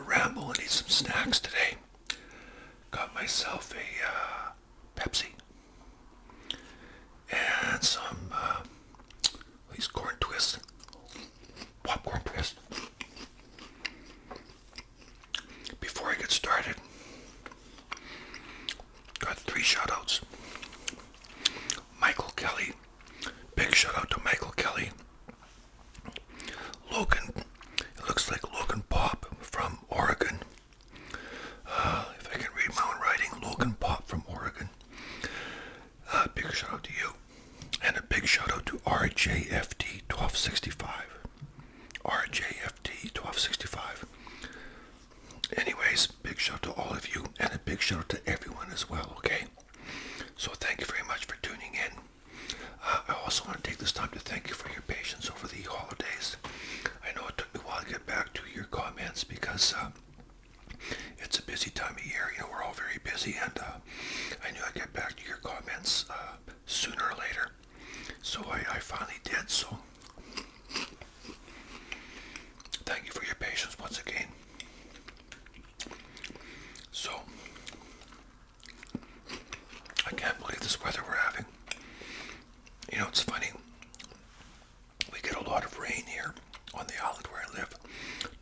ramble and eat some snacks today. Got myself a Pepsi and some these corn twists, popcorn twists. Before I get started, got 3 shoutouts. Michael Kelly, big shout out to Michael Kelly. Logan, it looks like Logan Pop from Oregon. If I can read my own writing, Logan Pop from Oregon. Big shout out to you. And a big shout out to RJFT 1265. RJFT 1265. Anyways, big shout out to all of you, and a big shout out to everyone as well, okay? So thank you very much for tuning in. I also want to take this time to thank you for your patience over the holidays. I know it took me a while to get back to your comments because it's a busy time of year. You know, we're all very busy, and I knew I'd get back to your comments sooner or later. So I finally did, so thank you for your patience once again. So, I can't believe this weather we're having. You know, it's funny. We get a lot of rain here on the island where I live.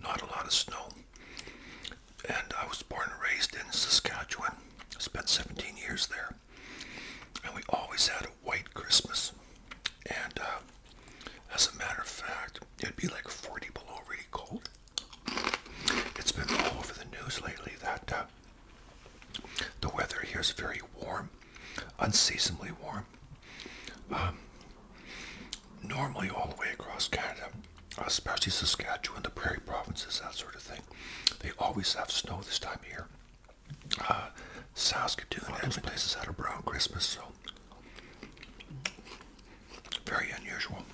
Not a lot of snow. And I was born and raised in Saskatchewan. I spent 17 years there. And we always had a white Christmas. And as a matter of fact, it'd be like 40 below, really cold. It's been all over the news lately that the weather here is very warm, unseasonably warm. Normally all the way across Canada, especially Saskatchewan, the prairie provinces, that sort of thing, they always have snow this time of year. Saskatoon and those places had a brown Christmas, so very unusual.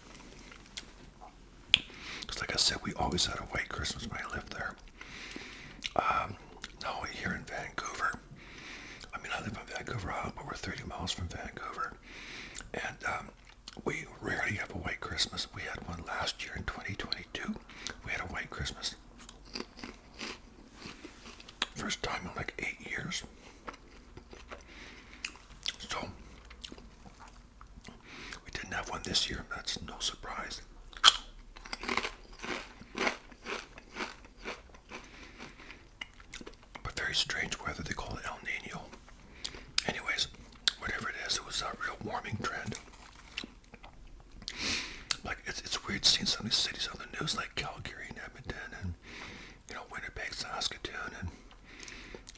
Because like I said, we always had a white Christmas when I lived there. Now here in Vancouver, I mean, I live in Vancouver Island, but we're 30 miles from Vancouver, and we rarely have a white Christmas. We had one last year in 2022. We had a white Christmas. First time in like 8 years. So, we didn't have one this year. That's no surprise. But very strange weather. They call it El Nino. Anyways, whatever it is, it was a real warming trend. Like, it's weird seeing some of these cities on the news, like Calgary and Edmonton and, you know, Winnipeg, Saskatoon, and,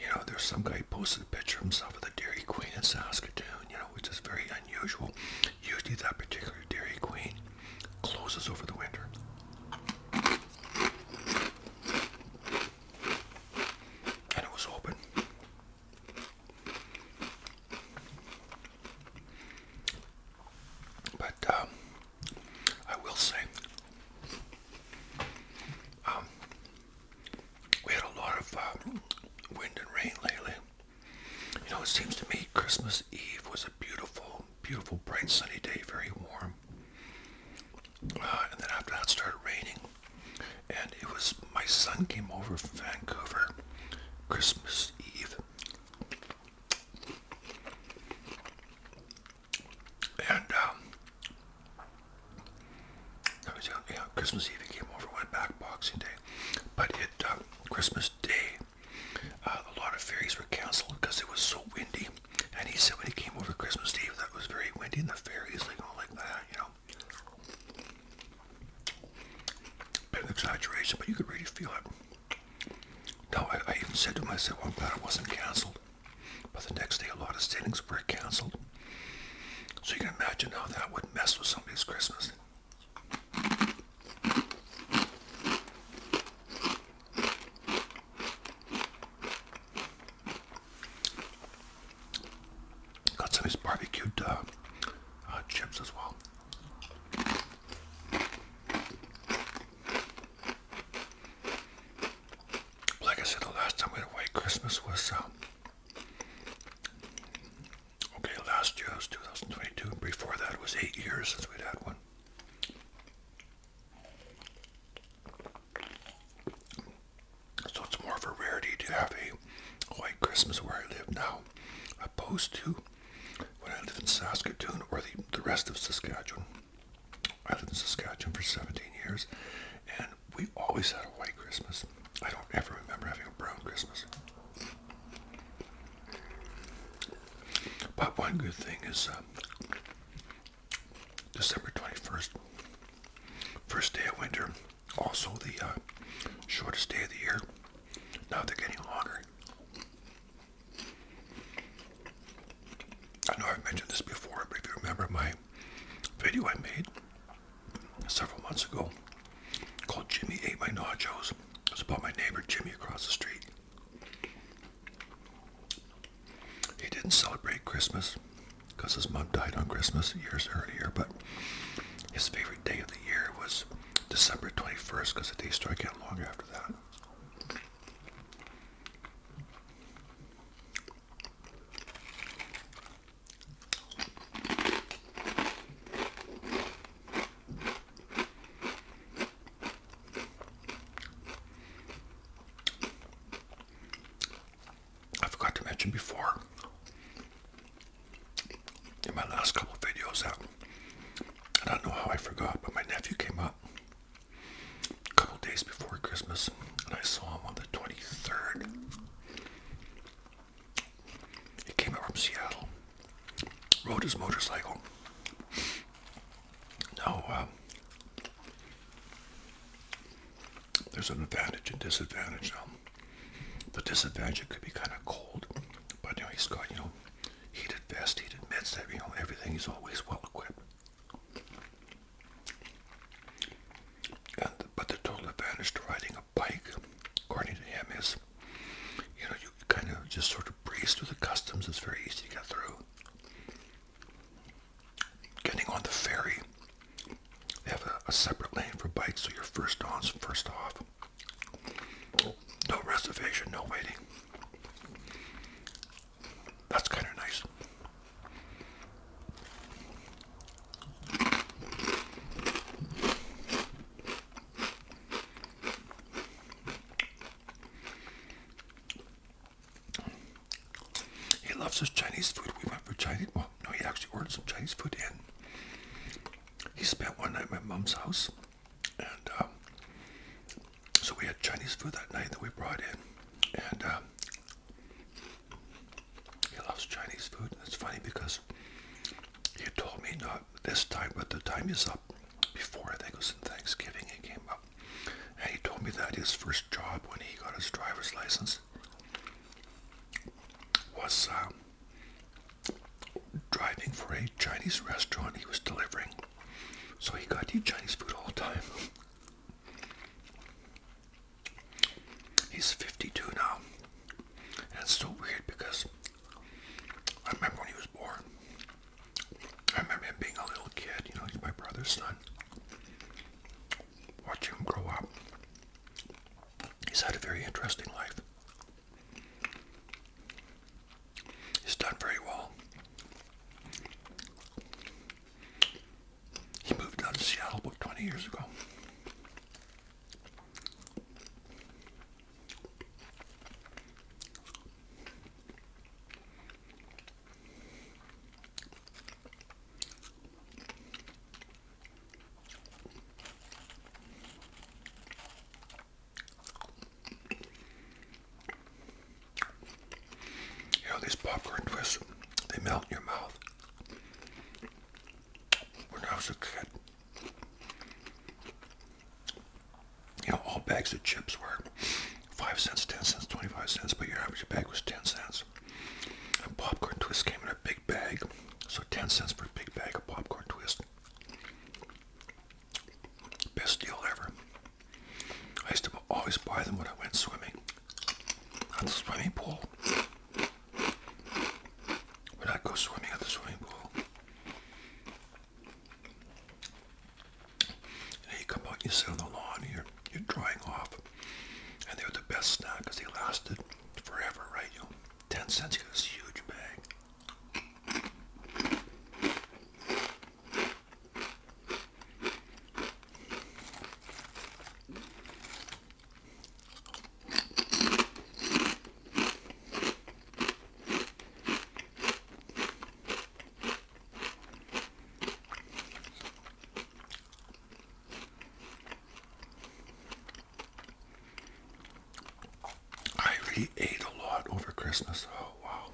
you know, there's some guy who posted a picture of himself with a Dairy Queen in Saskatoon, you know, which is very unusual. Usually that particular Dairy Queen closes over the winter. And it was open. But, I will say, we had a lot of wind and rain lately. You know, it seems to me Christmas Eve was a beautiful, beautiful, bright, sunny day, very warm. And then after that, it started raining. And it was, my son came over from Vancouver Christmas Eve. And, Christmas Eve he came over, went back Boxing Day. But Christmas Day, a lot of ferries were canceled because it was so windy. And he said when he came over Christmas Eve that it was very windy in the ferries, like, like that, you know. Bit of exaggeration, but you could really feel it. No, I even said to him, I said, well, I'm glad it wasn't canceled. But the next day, a lot of sailings were canceled. So you can imagine how that would mess with somebody's Christmas. Got some of his barbecued chips as well. Like I said, the last time we had a white Christmas was last year was 2022. Before that, it was 8 years since we'd had one. So it's more of to have a white Christmas where I live now, opposed to when I lived in Saskatoon or the rest of Saskatchewan. I lived in Saskatchewan for 17 years, and we always had a white Christmas. I don't ever remember having a brown Christmas. But one good thing is December 21st, first day of winter, also the shortest day of the year. Now they're getting longer. I know I've mentioned this before, but if you remember my video I made several months ago called Jimmy Ate My Nachos. It was about my neighbor Jimmy across the street. He didn't celebrate Christmas because his mom died on Christmas years earlier, but his favorite day of the year was December 21st because the days started getting longer after that. I forgot to mention before in my last couple of videos that I don't know how I forgot, but my nephew came up a couple days before Christmas, and I saw him on the 23rd. He came up from Seattle, rode his motorcycle. Now, there's an advantage and disadvantage. The disadvantage, it could be kind of cold, but he's got, heated vest, heated mitts, everything. He's always well equipped. But the total advantage to riding a bike, according to him, is, you kind of just sort of breeze through the customs. It's very easy to get through. Getting on the ferry, they have a separate lane for bikes, so you're first on, first off. No reservation, no waiting. That's kind of nice. He loves his Chinese food. We went for Chinese. Well, no, he actually ordered some Chinese food in. He spent one night at my mom's house, and so we had Chinese food that night that we brought in, and he loves Chinese food. And it's funny because he had told me not this time, but the time is up before, I think it was in Thanksgiving, he came up, and he told me that his first job when he got his driver's license was driving for a Chinese restaurant he was delivering. So he got to eat Chinese food all the time. He's 52 now. And it's so weird because I remember when he was born. I remember him being a little kid. He's my brother's son. Watching him grow up. He's had a very interesting life. He's done very well. He moved out of Seattle about 20 years ago. These popcorn twists, they melt in your mouth. When I was a kid, all bags of chips were 5 cents, 10 cents, 25 cents, but your average bag was 10 cents. And popcorn twists came in a big bag, so 10 cents for a big bag of popcorn twist. Best deal ever. I used to always buy them when I went swimming at the swimming pool. When I go swimming at the swimming pool, you come out, you sit on the lawn, you're drying off, and they were the best snack because they lasted forever, right? 10 cents, you got this huge bag. really ate a lot over Christmas. Oh, wow.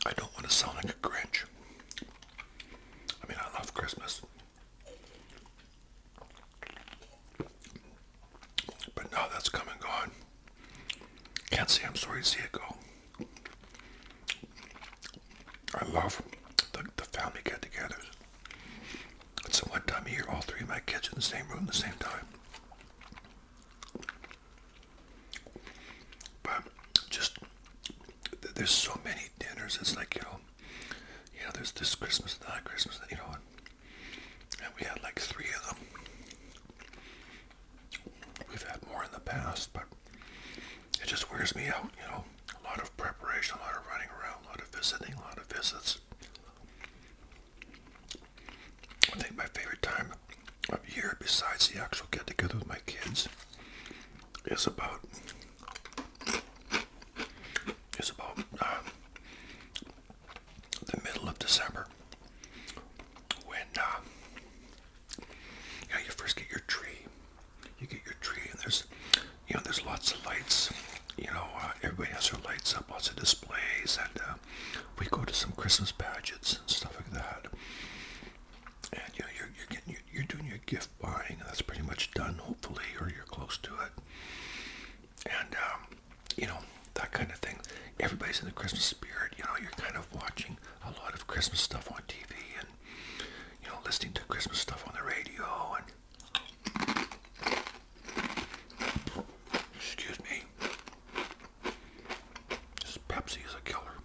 I don't want to sound like a Grinch. I mean, I love Christmas. But now that's come and gone. Can't say I'm sorry to see it go. I love the family get-togethers. It's the one time a year all three of my kids in the same room at the same time. But just, there's so many dinners. It's like, there's this Christmas, that Christmas, and we had like 3 of them. We've had more in the past, but it just wears me out, A lot of preparation, a lot of running around, a lot of visiting, a lot of visits. I think my favorite time of year, besides the actual get-together with my kids, is about the middle of December, when you first get your tree. You get your tree, and there's lots of lights. Everybody has their lights up, lots of displays, and we go to some Christmas pageants and stuff like that. And you're doing your gift buying, and that's pretty much done, hopefully, or you're close to it. And that kind of thing. Everybody's in the Christmas spirit. You're kind of watching a lot of Christmas stuff on TV, and listening to Christmas stuff on the radio, and excuse me, this Pepsi is a killer.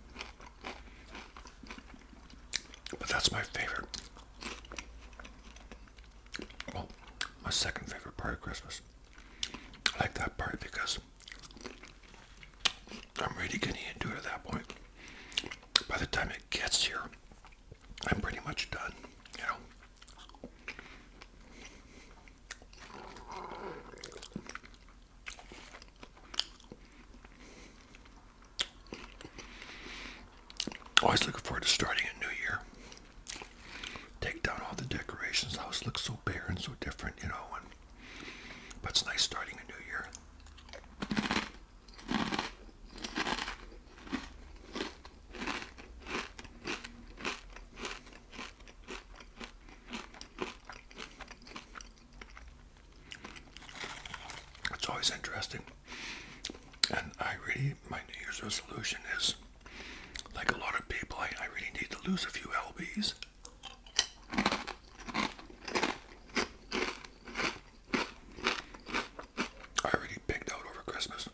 But that's my favorite. Well, my second favorite part of Christmas. I like that part because I'm really getting into it at that point. By the time it gets here, I'm pretty much done, Always looking forward to starting a new year. Take down all the decorations. The house looks so bare and so different, but it's nice starting a new year. It's always interesting. And my New Year's resolution is, like a lot of people, I really need to lose a few lbs. I already picked out over Christmas.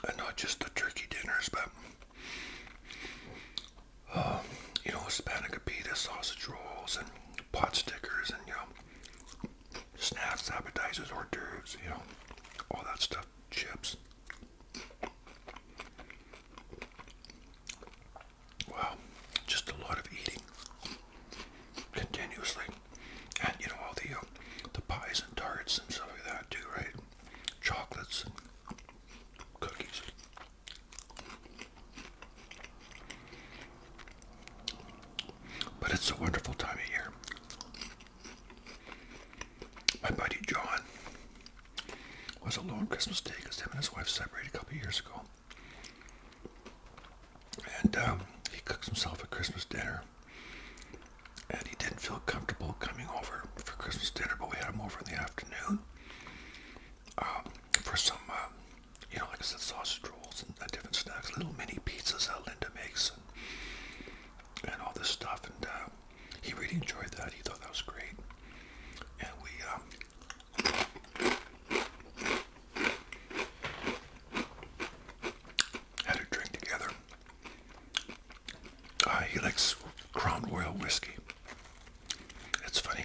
And not just the turkey dinners, but spanakopita, sausage rolls, and pot stickers, and snacks, appetizers, hors d'oeuvres, all that stuff, chips. Wow, just a lot of eating continuously, and all the pies and tarts and stuff like that too, right? Chocolates and cookies. But it's a wonderful time of year. My buddy John was alone Christmas Day because him and his wife separated a couple of years ago. And he cooks himself a Christmas dinner. And he didn't feel comfortable coming over for Christmas dinner, but we had him over in the afternoon for some, like I said, sausage rolls and different snacks, little mini pizzas that Linda makes, and all this stuff. And he really enjoyed that. He thought that was great. And we had a drink together. He likes Crown Royal whiskey. It's funny.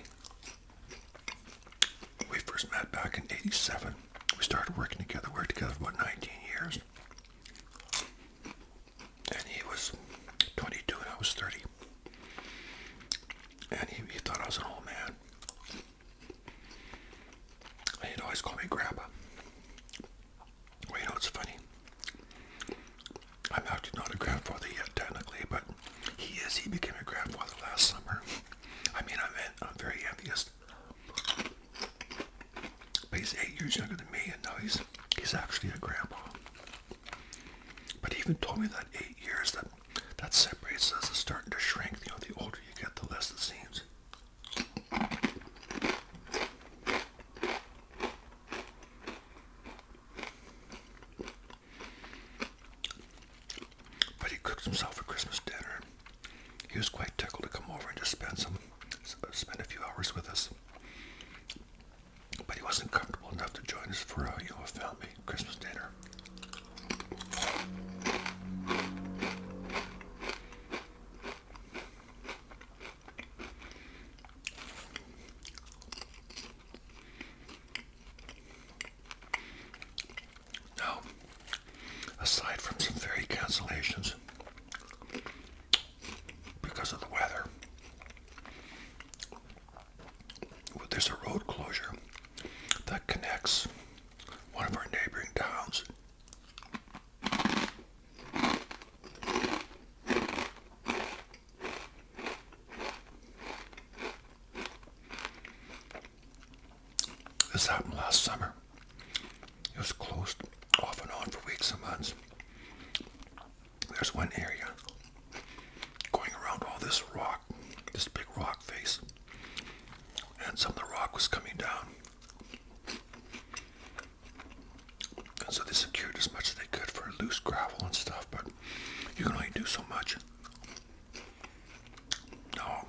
We first met back in '87. We started working together. We worked together for about 19 years. And he was 22 and I was 30. And he thought I was an old man. And he'd always call me Grandpa. Well, it's funny. I'm actually not a grandfather yet, technically, but he is. He became a grandfather last summer. I'm very affects one of our neighboring towns. This happened last summer. It was closed off and on for weeks and months. There's one area going around all this rock, this big rock face, and some of the rock was coming down. And so they secured as much as they could for loose gravel and stuff, but you can only do so much. No.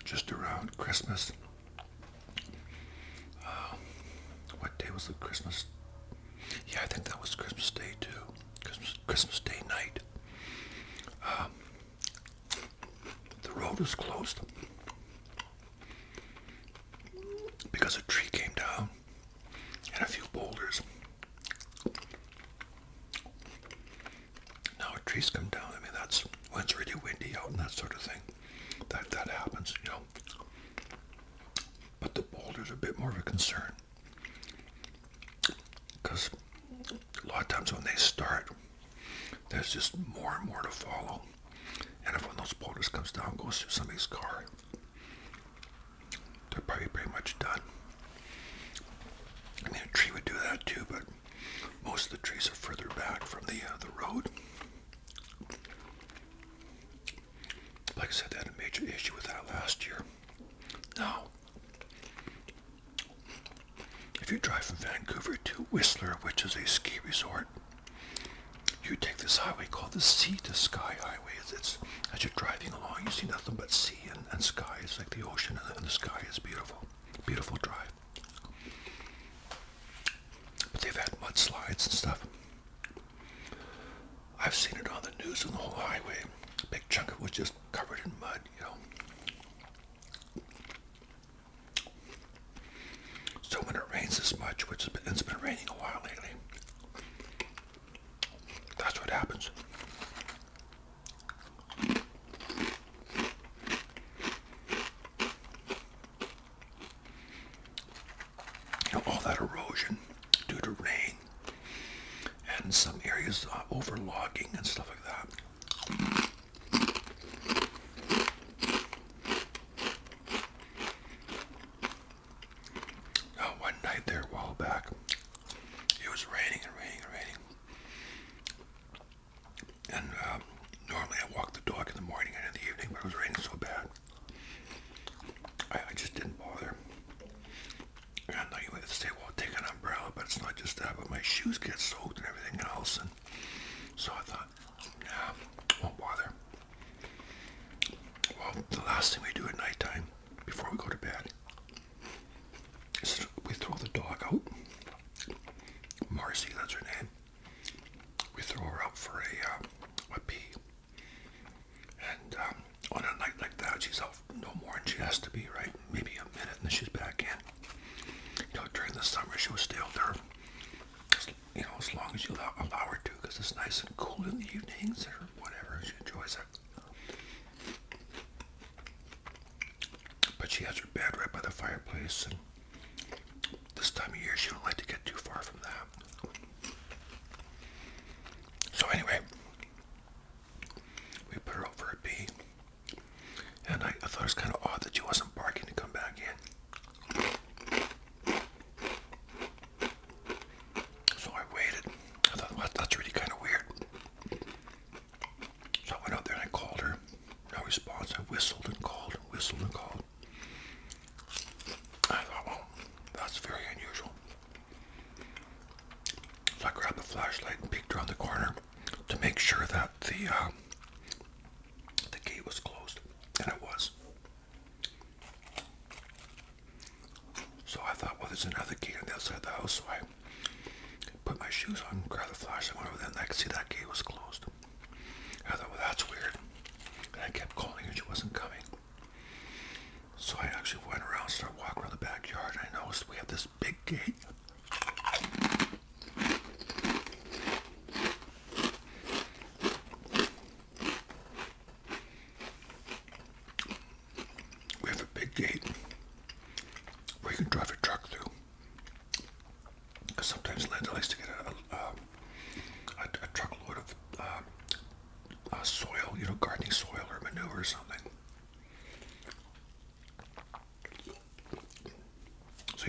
Just around Christmas. What day was the Christmas? Yeah, I think that was Christmas Day too. Christmas Day night. The road was closed because a tree came down and a few boulders. Now, trees come down. I mean, that's when it's really windy out and that sort of thing. That happens, you know. But the boulders are a bit more of a concern because a lot of times when they start, there's just more and more to follow. And if one of those boulders comes down and goes through somebody's car, they're probably pretty much done. I mean, a tree would do that too, but most of the trees are further back from the road. Like I said, they had a major issue with that last year. Now, if you drive from Vancouver to Whistler, which is a ski resort, you take this highway called the Sea to Sky Highway. It's as you're driving along, you see nothing but sea and sky. It's like the ocean and the sky is beautiful. Beautiful drive. But they've had mudslides and stuff. I've seen it on the news on the whole highway. A big chunk of it was just covered in mud, you know. So when it rains this much, which it's been raining a while lately, that's what happens. You know, all that erosion due to rain and some areas overlogging and stuff like that. One night there a while back, it was raining and raining and raining. And normally I walk the dog in the morning and in the evening, but it was raining so bad, I just didn't bother. And I know you would say, well, take an umbrella, but it's not just that, but my shoes get soaked and everything else. And so I thought, nah, won't bother. Well, the last thing we do at nighttime, before we go to bed, is we throw the dog out. Marcy, that's her name. We throw her out for a pee. And on a night like that, she's out no more than she has to be, right? Maybe a minute, and then she's back in. You know, during the summer, she will stay out there, you know, as long as you allow her to, because it's nice and cool in the evenings or whatever. She enjoys it. But she has her bed right by the fireplace, and this time of year, she don't like to get too far from that. So anyway, we put her out for a pee, and I thought it was kind of odd that she wasn't barking to come back in. So I waited. I thought, well, that's really kind of weird. So I went out there and I called her. No response. I whistled and called and whistled and called. I thought, well, that's very unusual. So I grabbed the flashlight and peeked around the corner to make sure that the gate was closed, and it was. So I thought, well, there's another gate on the outside of the house, so I put my shoes on, grabbed the flashlight, went over there, and I could see that gate was closed. I thought, well, that's weird. And I kept calling her, she wasn't coming. So I actually went around, started walking around the backyard, and I noticed we have this big gate. We have a big gate where you can drive a truck through.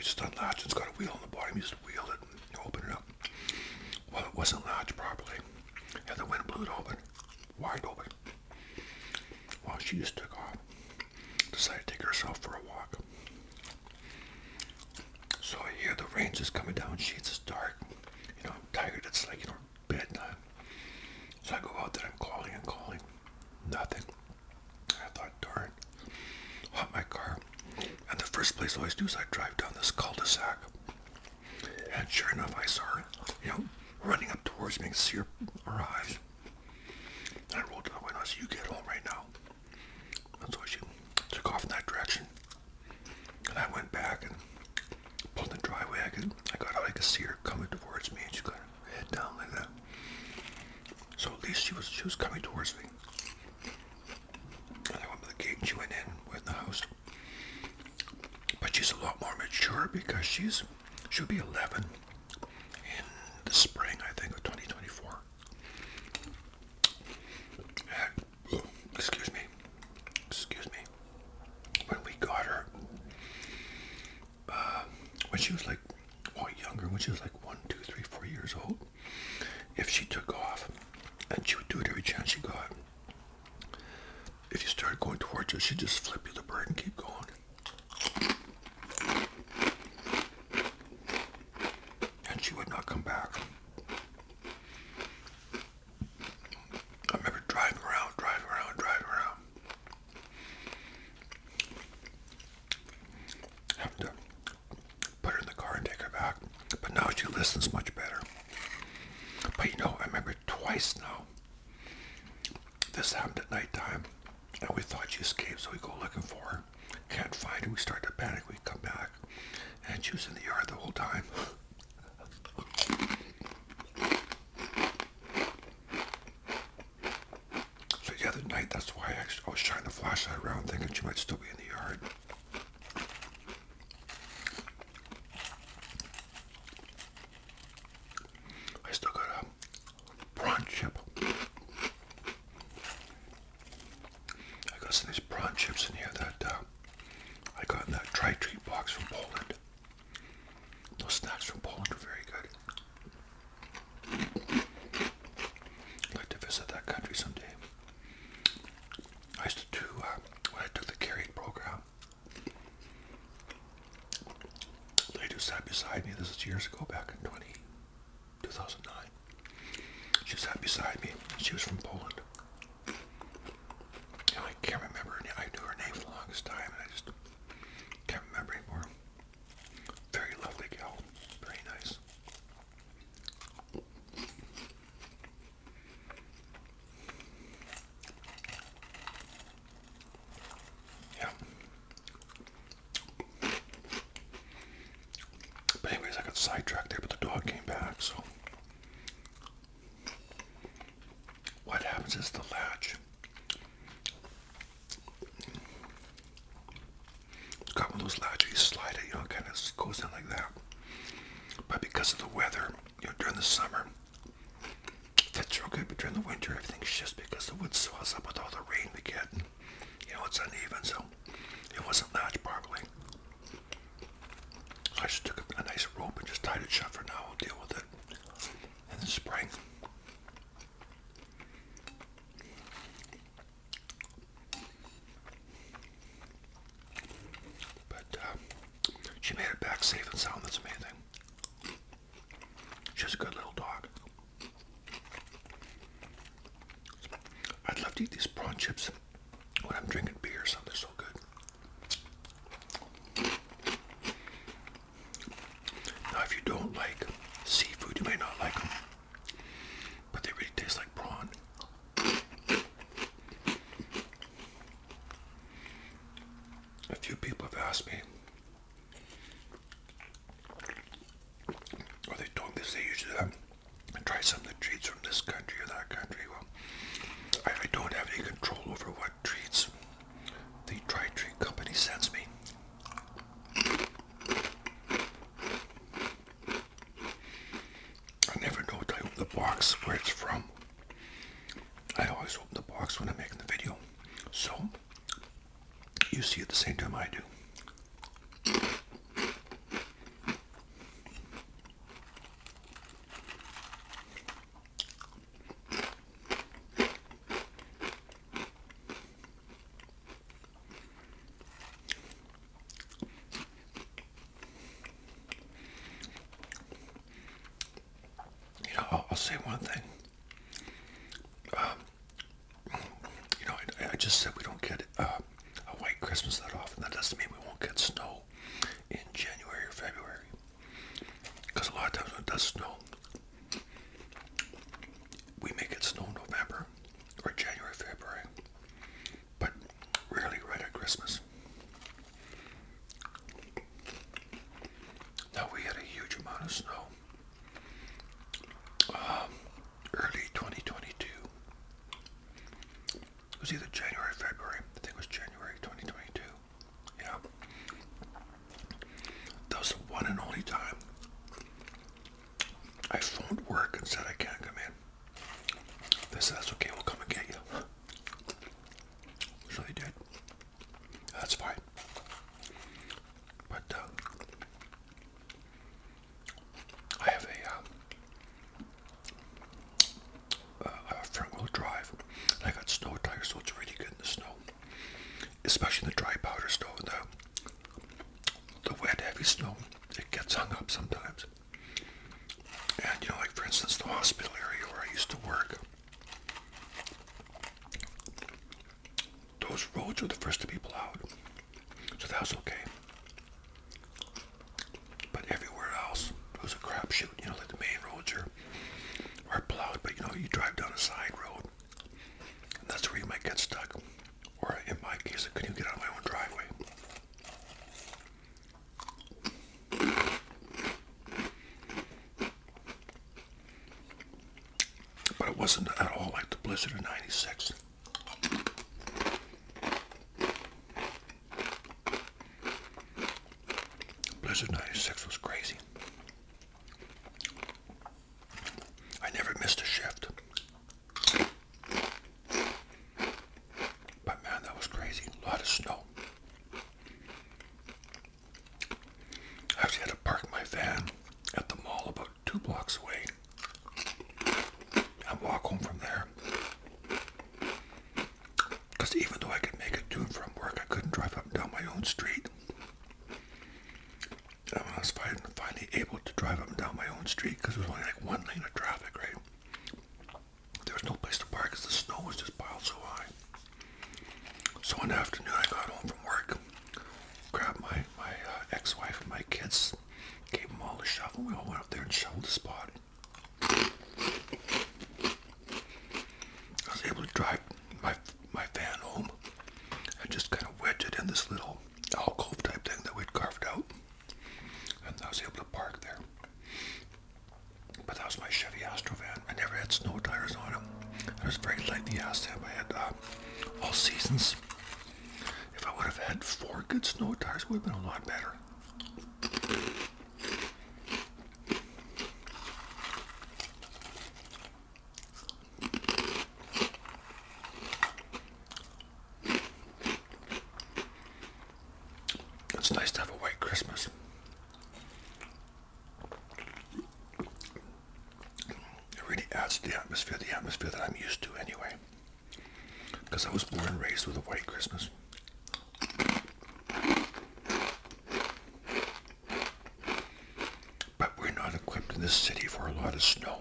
just unlatched. It's got a wheel on the bottom. You just wheel it and open it up. Well, it wasn't latched properly. And the wind blew it open, wide open. Well, she just took off. Decided to take herself for a walk. So I hear the rain just coming down sheets. It's dark. I'm tired. It's like, bedtime. So I go out there, I'm calling and calling. Nothing. I thought, darn. Hop my car. And the first place I always do is I drive down this cul-de-sac. And sure enough, I saw her, running up towards me and see her eyes. And I rolled to the window. I said, you get home right now. And so she took off in that direction. And I went back and pulled in the driveway. I got out, I could see her coming towards me, and she got her head down like that. So at least she was coming towards me. And I went to the gate and she went in with the house. But she's a lot more mature because she'll be 11 in the spring, I think, of 2024. And, excuse me. When we got her, when she was younger, when she was 1, 2, 3, 4 years old, if she took off, and she would do it every chance she got, if you started going towards her, she'd just flip you the bird and keep going. And she would not come back. I remember driving around, having to put her in the car and take her back. But now she listens much better. But I remember twice now. This happened at nighttime, and we thought she escaped, so we go looking for her. Can't find her. We start to panic. We come back, and she was in the yard the whole time. So the other night, that's why I was shining the flashlight around, thinking she might still be in the yard. I still got a prawn chip. I got some of these prawn chips in here that I got in that tri-treat box from Poland. Those snacks from Poland are very good. I'd like to visit that country someday. I used to do, when I took the carrying program, the lady who sat beside me, this is years ago, back in 2009. She sat beside me, and she was from Poland. I can't remember her name. I knew her name for the longest time, and I just can't remember anymore. Very lovely gal. Very nice. Yeah. But anyways, I got sidetracked there, but the dog came back, so. What happens is the latch. It's got one of those latches, you slide it, it kind of goes in like that. But because of the weather, during the summer, it fits real good, but during the winter, everything's just because the wood swells up with all the rain we get. And, it's uneven, so it wasn't latched properly. So I just took a nice rope and just tied it shut for now. I'll deal with it in the spring. She made it back safe and sound. That's amazing. She's a good little dog. I'd love to eat these prawn chips when I'm drinking beer or something. They're so good. Now, if you don't like seafood, you may not like them, but they really taste like prawn. A few people have asked me, or they told me they usually try some of the treats from this country or that country. Well, I don't have any control over what treats the tri-treat company sends me. I never know until I open the box where it's from. I always open the box when I'm making the video, so you see at the same time I do. say one thing. I just said we don't get a white Christmas that often. That doesn't mean we won't get snow in January or February. Because a lot of times when it does snow, we may get snow in November or January, February. But rarely right at Christmas. Now we had a huge amount of snow. Early 2022. It was either January or February. I think it was January 2022. Yeah. That was the one and only time I phoned work and said I can't come in. They said, that's okay, we'll come and get you. So they did. That's fine. But I have a front-wheel drive. I got snow tires, so it's really good in the snow, especially in the dry powder snow. The wet, heavy snow, it gets hung up sometimes. And like for instance, the hospital area where I used to work, those roads were the first to be plowed, so that was okay. But everywhere else, it was a crapshoot. Like the main roads are plowed, but you drive down a side road, and that's where you might get stuck. Or in my case, I couldn't even get out of my own driveway. But it wasn't at all like the blizzard of '96. Blizzard '96 was crazy. I never missed a shift. But man, that was crazy. A lot of snow. I actually had to park my van at the mall about 2 blocks away and walk home from there. Because even though I could make it to and from work, I couldn't drive up and down my own street. And I was finally able to drive up and down my own street because there was only like one lane of traffic, right? There was no place to park because the snow was just piled so high. So one afternoon I got home from work, grabbed my ex-wife and my kids, gave them all a shovel. We all went up there and shoveled the spot. I was able to drive my van home and just kind of wedge it in this little alcove type thing that we'd carved out. And I was able to park there. But that was my Chevy Astro van. I never had snow tires on them. I was very lightly asked him. I had all seasons. If I would have had 4 good snow tires, it would have been a lot better. It's nice to have a white Christmas. It really adds to the atmosphere that I'm used to anyway. Because I was born and raised with a white Christmas. But we're not equipped in this city for a lot of snow.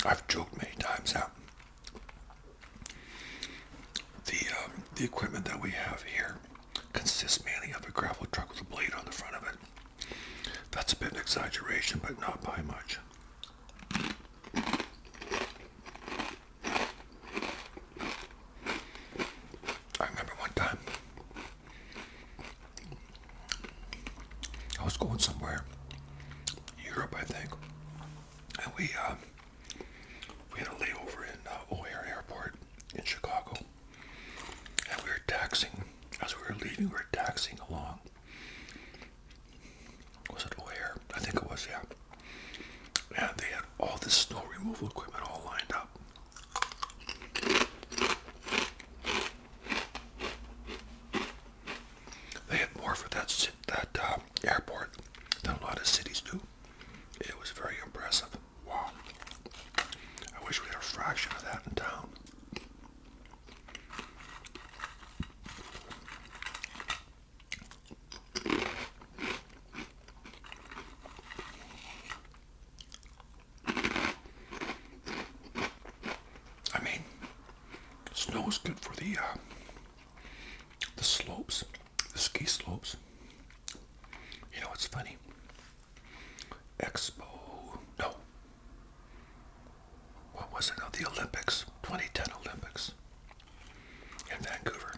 I've joked many times that the equipment that we have here consists mainly of a gravel truck with a blade on the front of it. That's a bit of an exaggeration, but not by much. I remember one time I was going somewhere, Europe I think, and we had a layover in O'Hare Airport in Chicago, and we were taxiing. As we were leaving, we were taxiing along. Was it O'Hare? I think it was, yeah. And they had all this snow removal equipment all lined up. They had more for that airport than a lot of cities do. It was very impressive. Wow. I wish we had a fraction of that in town. looking for the slopes, the ski slopes. You know, it's funny. Expo, no. What was it? No, the Olympics, 2010 Olympics in Vancouver.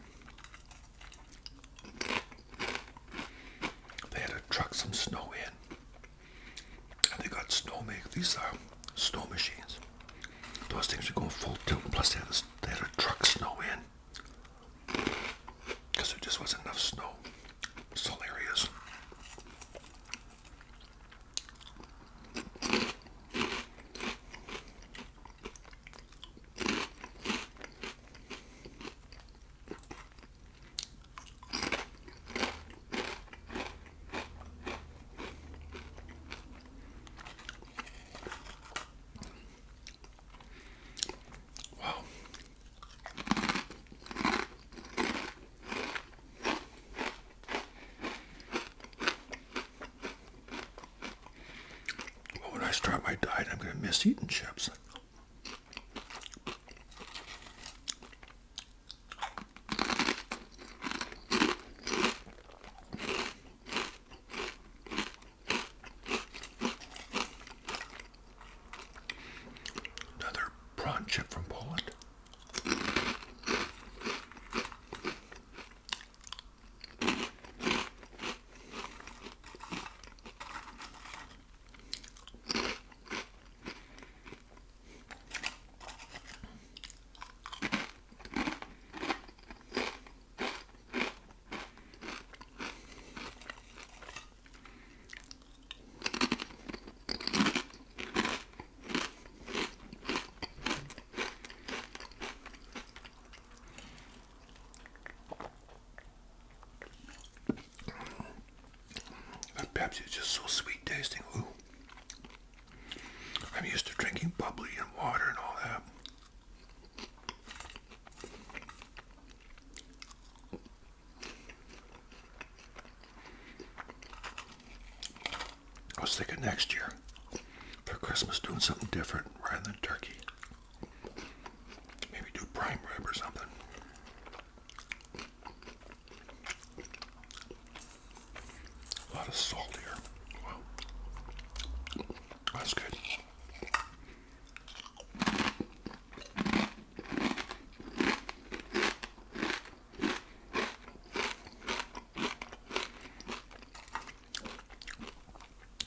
They had to truck some snow in, and they got these snow machines. Those things are going full tilt. Plus, they had to truck snow in because there just wasn't enough snow. It's hilarious. When I start my diet, I'm going to miss eating chips. Another prawn chip from Poland. Pepsi is just so sweet tasting. Ooh. I'm used to drinking bubbly and water and all that. I was thinking next year for Christmas doing something different rather than turkey. Maybe do prime rib or something. A lot of salt here. Wow. That's good.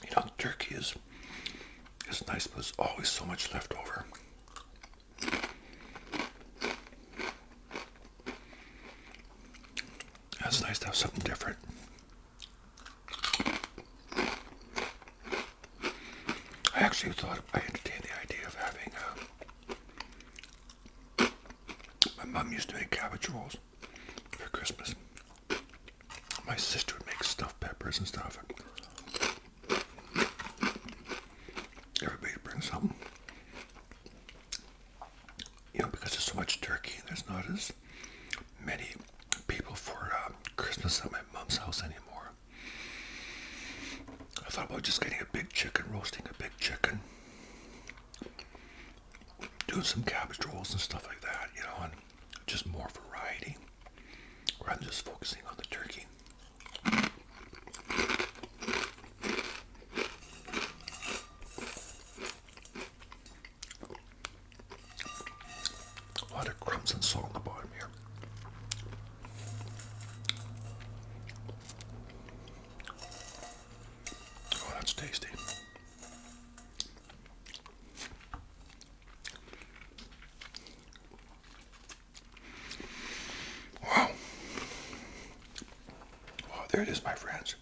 You know, turkey is nice, but there's always so much left over. It's nice to have something different. I actually I entertained the idea of having, my mom used to make cabbage rolls for Christmas. My sister would make stuffed peppers and stuff. Everybody brings something. You know, because there's so much turkey, there's not as many people for Christmas at my mom's house anymore. I thought about just getting a big chicken, roasting a big chicken, doing some cabbage rolls and stuff like that, you know, and just more variety, rather than just focusing on the turkey. A lot of crumbs and salt on the bottom here. Oh, that's tasty. Wow. Well, there it is, my friends.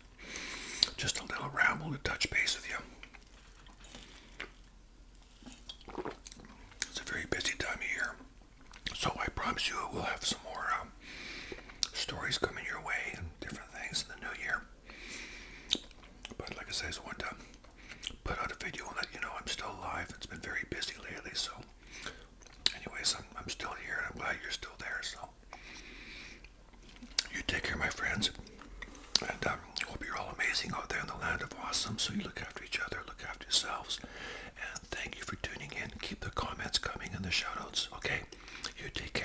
Just a little ramble to touch base with you. It's a very busy time of year. So I promise you we'll have some more stories coming your way and different things in the new year. But like I say, I just wanted to put out a video and let you know I'm still alive. It's been very busy lately, so anyways, I'm still here and I'm glad you're still there. So you take care, my friends, and hope you're all amazing out there in the land of awesome. So you look after each other, look after yourselves, and thank you for tuning in. Keep the comments coming and the shout outs, okay? You take care.